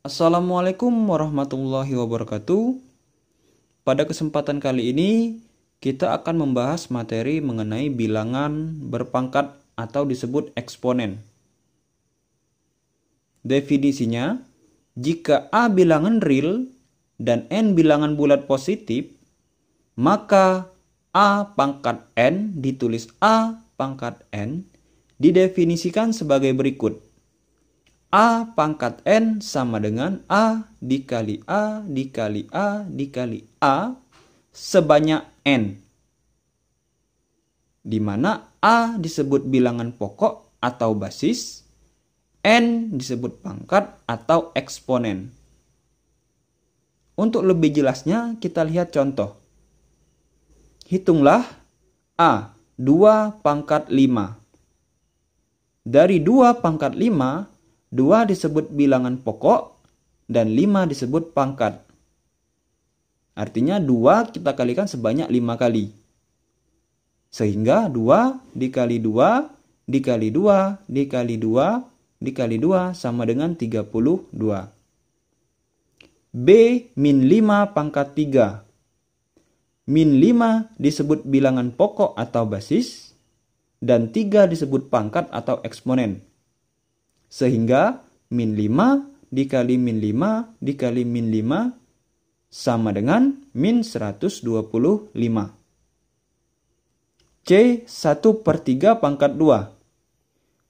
Assalamualaikum warahmatullahi wabarakatuh. Pada kesempatan kali ini, kita akan membahas materi mengenai bilangan berpangkat atau disebut eksponen. Definisinya, jika A bilangan real dan N bilangan bulat positif, maka A pangkat N ditulis A pangkat N didefinisikan sebagai berikut. A pangkat N sama dengan A dikali A dikali A dikali A sebanyak N. Di mana A disebut bilangan pokok atau basis, N disebut pangkat atau eksponen. Untuk lebih jelasnya kita lihat contoh. Hitunglah A 2 pangkat 5. Dari 2 pangkat 5, 2 disebut bilangan pokok dan 5 disebut pangkat. Artinya 2 kita kalikan sebanyak 5 kali. Sehingga 2 dikali 2 dikali 2 dikali 2 dikali 2 sama dengan 32. B min 5 pangkat 3. Min 5 disebut bilangan pokok atau basis dan 3 disebut pangkat atau eksponen. Sehingga min 5 dikali min 5 dikali min 5 sama dengan min 125. C 1/3 pangkat 2.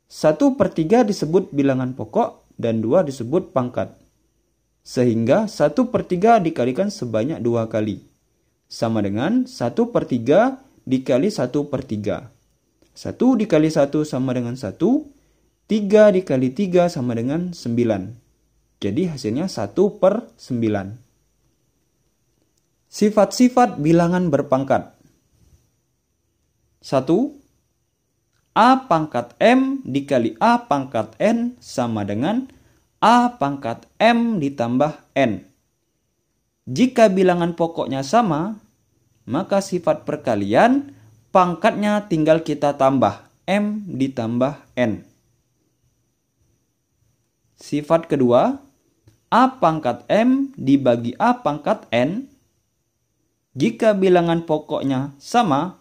1/3 disebut bilangan pokok dan 2 disebut pangkat. Sehingga 1/3 dikalikan sebanyak 2 kali. Sama dengan 1/3 dikali 1/3. 1 dikali 1 sama dengan 1. 3 dikali 3 sama dengan 9. Jadi hasilnya 1/9. Sifat-sifat bilangan berpangkat. 1. A pangkat M dikali A pangkat N sama dengan A pangkat M ditambah N. Jika bilangan pokoknya sama, maka sifat perkalian pangkatnya tinggal kita tambah M ditambah N. Sifat kedua, A pangkat M dibagi A pangkat N. Jika bilangan pokoknya sama,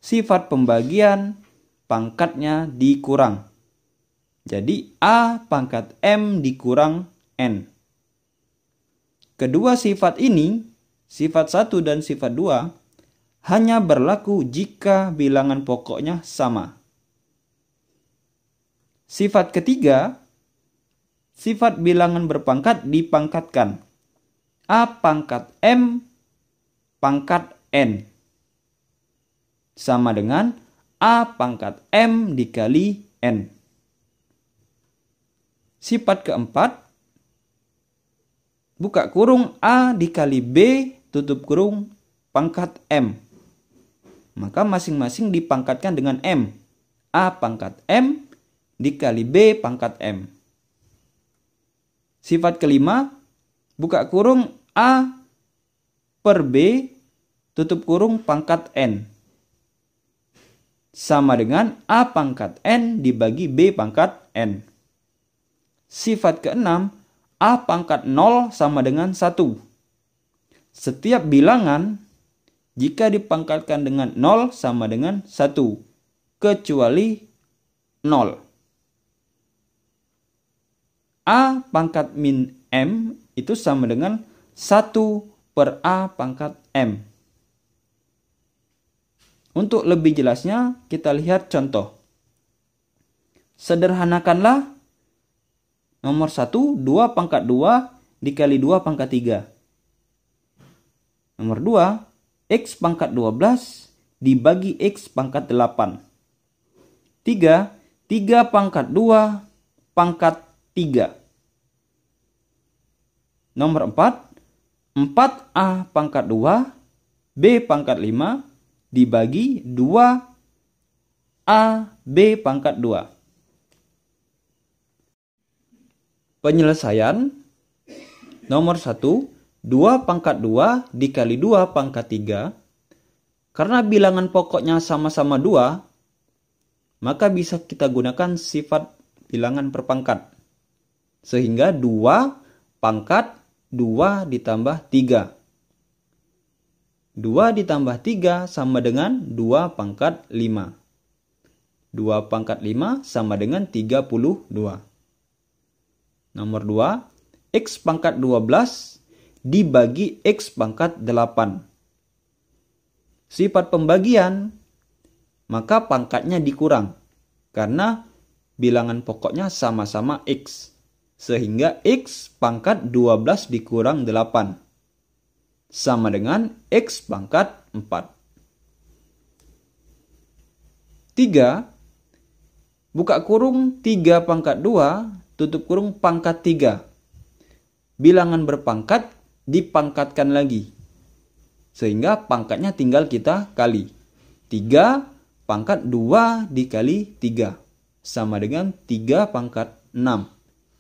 sifat pembagian pangkatnya dikurang. Jadi A pangkat M dikurang N. Kedua sifat ini, sifat 1 dan sifat 2, hanya berlaku jika bilangan pokoknya sama. Sifat ketiga, sifat bilangan berpangkat dipangkatkan. A pangkat M pangkat N. Sama dengan A pangkat M dikali N. Sifat keempat, buka kurung A dikali B tutup kurung pangkat M. Maka masing-masing dipangkatkan dengan M. A pangkat M dikali B pangkat M. Sifat kelima, buka kurung A per B tutup kurung pangkat N. Sama dengan A pangkat N dibagi B pangkat N. Sifat keenam, A pangkat 0 sama dengan 1. Setiap bilangan jika dipangkatkan dengan 0 sama dengan 1. Kecuali 0. A pangkat min M itu sama dengan 1 per A pangkat M. Untuk lebih jelasnya, kita lihat contoh. Sederhanakanlah nomor 1, 2 pangkat 2 dikali 2 pangkat 3. Nomor 2, X pangkat 12 dibagi X pangkat 8. 3, 3 pangkat 2 pangkat 3. Nomor 4, 4A pangkat 2 B pangkat 5 dibagi 2A B pangkat 2. Penyelesaian nomor 1, 2 pangkat 2 dikali 2 pangkat 3. Karena bilangan pokoknya sama-sama 2, maka bisa kita gunakan sifat bilangan berpangkat. Sehingga 2 pangkat 2 ditambah 3. 2 ditambah 3 sama dengan 2 pangkat 5. 2 pangkat 5 sama dengan 32. Nomor 2, X pangkat 12 dibagi X pangkat 8. Sifat pembagian, maka pangkatnya dikurang. Karena bilangan pokoknya sama-sama X. Sehingga X pangkat 12 dikurang 8. Sama dengan X pangkat 4. 3. Buka kurung 3 pangkat 2, tutup kurung pangkat 3. Bilangan berpangkat dipangkatkan lagi. Sehingga pangkatnya tinggal kita kali. 3 pangkat 2 dikali 3. Sama dengan 3 pangkat 6.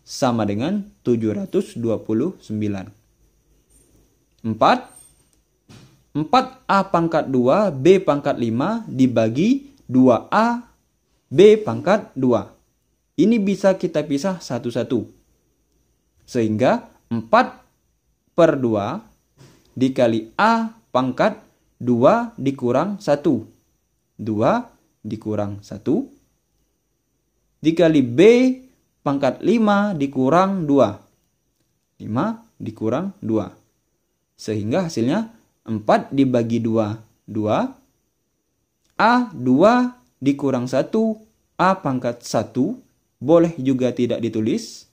Sama dengan 729. 4. 4A pangkat 2 B pangkat 5 dibagi 2A B pangkat 2. Ini bisa kita pisah satu-satu. Sehingga 4/2 dikali A pangkat 2 dikurang 1. 2 dikurang 1. Dikali B pangkat 5 dikurang 2. 5 dikurang 2. Sehingga hasilnya 4 dibagi 2. 2. A 2 dikurang 1. A pangkat 1. Boleh juga tidak ditulis.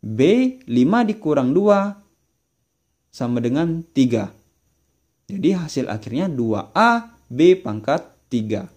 B 5 dikurang 2. Sama dengan 3. Jadi hasil akhirnya 2A B pangkat 3.